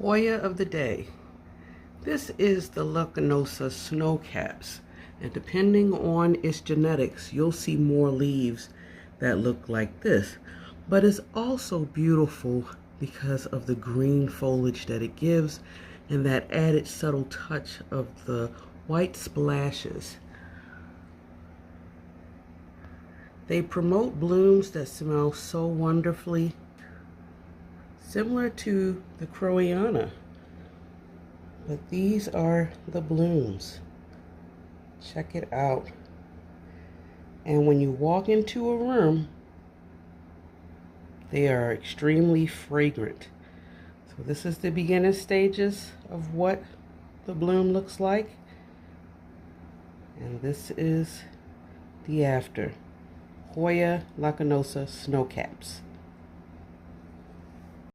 Hoya of the day. This is the Lacanosa snowcaps, and depending on its genetics, you'll see more leaves that look like this. But it's also beautiful because of the green foliage that it gives and that added subtle touch of the white splashes. They promote blooms that smell so wonderfully, similar to the Crowiana. But these are the blooms. Check it out. And when you walk into a room, they are extremely fragrant. So this is the beginning stages of what the bloom looks like. And this is the after. Hoya lacanosa snowcaps.